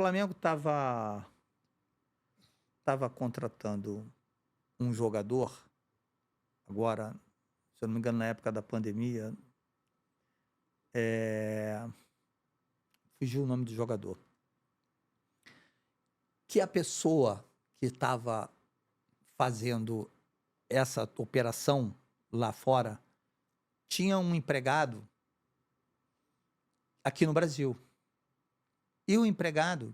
Flamengo tava contratando um jogador, agora, se eu não me engano, na época da pandemia, é, fugiu o nome do jogador. Que a pessoa que estava fazendo essa operação lá fora tinha um empregado aqui no Brasil. E o empregado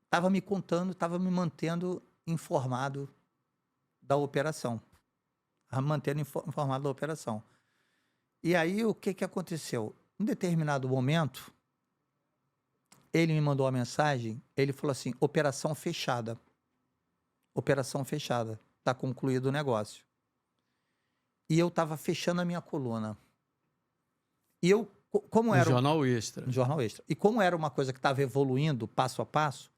estava me contando, estava me mantendo informado da operação. Estava mantendo informado da operação. E aí, o que aconteceu? Em determinado momento, ele me mandou uma mensagem, ele falou assim, operação fechada. Operação fechada. Está concluído o negócio. E eu estava fechando a minha coluna. E eu, como era... Jornal Extra. No Jornal Extra. E como era uma coisa que estava evoluindo passo a passo,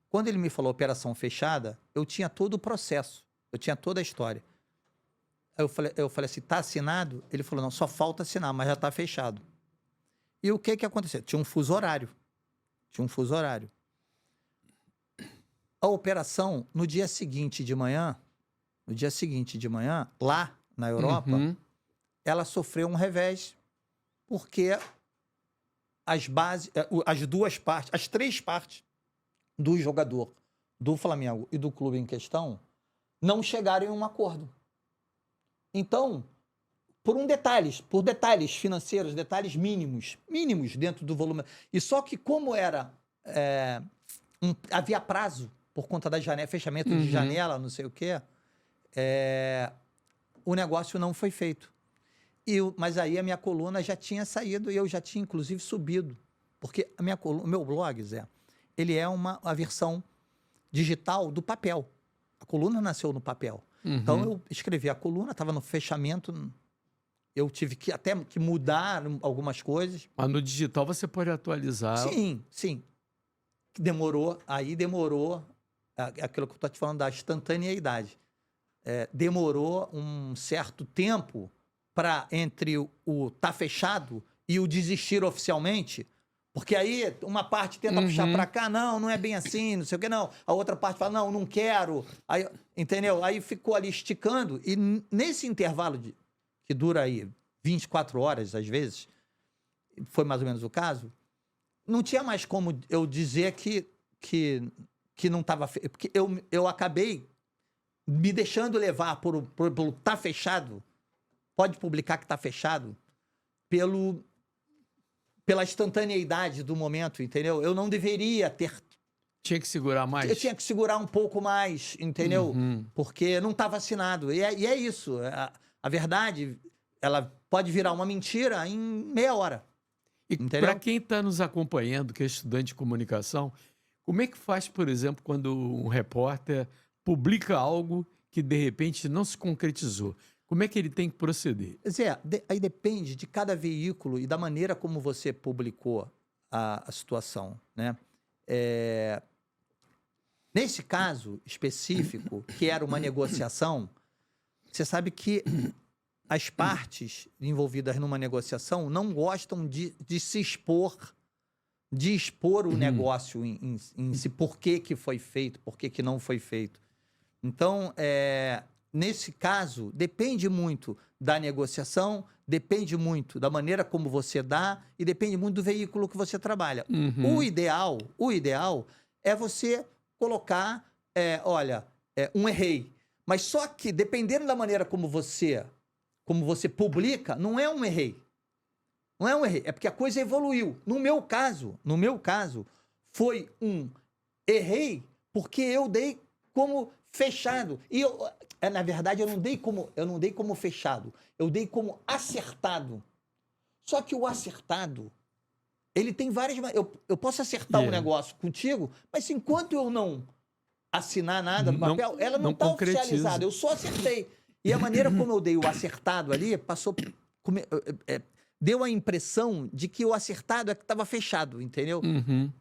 quando ele me falou operação fechada, eu tinha todo o processo. Eu tinha toda a história. Eu falei assim, tá assinado? Ele falou, não, só falta assinar, mas já está fechado. E o que aconteceu? Tinha um fuso horário. Tinha um fuso horário. A operação, no dia seguinte de manhã, lá na Europa, ela sofreu um revés, porque as duas partes, as três partes do jogador do Flamengo e do clube em questão não chegaram em um acordo. Então, por detalhes financeiros, detalhes mínimos dentro do volume. E só que como era havia prazo por conta da janela, fechamento de janela, não sei o quê, o negócio não foi feito. Mas aí a minha coluna já tinha saído e eu já tinha, inclusive, subido. Porque o meu blog, Zé, ele é a versão digital do papel. A coluna nasceu no papel. Então, eu escrevi a coluna, estava no fechamento, eu tive até que mudar algumas coisas. Mas no digital você pode atualizar. Sim. Demorou, aquilo que eu estou te falando da instantaneidade. Demorou um certo tempo para entre o tá fechado e o desistir oficialmente, porque aí uma parte tenta puxar para cá, não é bem assim, não sei o que, não. A outra parte fala, não quero. Aí, entendeu? Aí ficou ali esticando e nesse intervalo que dura aí 24 horas, às vezes, foi mais ou menos o caso, não tinha mais como eu dizer que não estava feito, porque eu acabei me deixando levar por tá fechado, pode publicar que tá fechado, pela instantaneidade do momento, entendeu? Eu não deveria ter... Tinha que segurar mais? Eu tinha que segurar um pouco mais, entendeu? Porque não estava assinado. E é isso. A verdade, ela pode virar uma mentira em meia hora. E para quem está nos acompanhando, que é estudante de comunicação, como é que faz, por exemplo, quando um repórter publica algo que, de repente, não se concretizou? Como é que ele tem que proceder? Zé, aí depende de cada veículo e da maneira como você publicou a situação, né? Nesse caso específico, que era uma negociação, você sabe que as partes envolvidas numa negociação não gostam de se expor, de expor o negócio em si, por que foi feito, por que não foi feito. Então, nesse caso, depende muito da negociação, depende muito da maneira como você dá e depende muito do veículo que você trabalha. O ideal é você colocar, um errei. Mas só que, dependendo da maneira como você publica, não é um errei. Não é um errei, é porque a coisa evoluiu. No meu caso, foi um errei porque eu dei como fechado. E na verdade, eu não dei como fechado. Eu dei como acertado. Só que o acertado, ele tem várias... Eu posso acertar um negócio contigo, mas enquanto eu não assinar nada no papel, ela não está oficializada. Eu só acertei. E a maneira como eu dei o acertado ali, deu a impressão de que o acertado é que estava fechado, entendeu?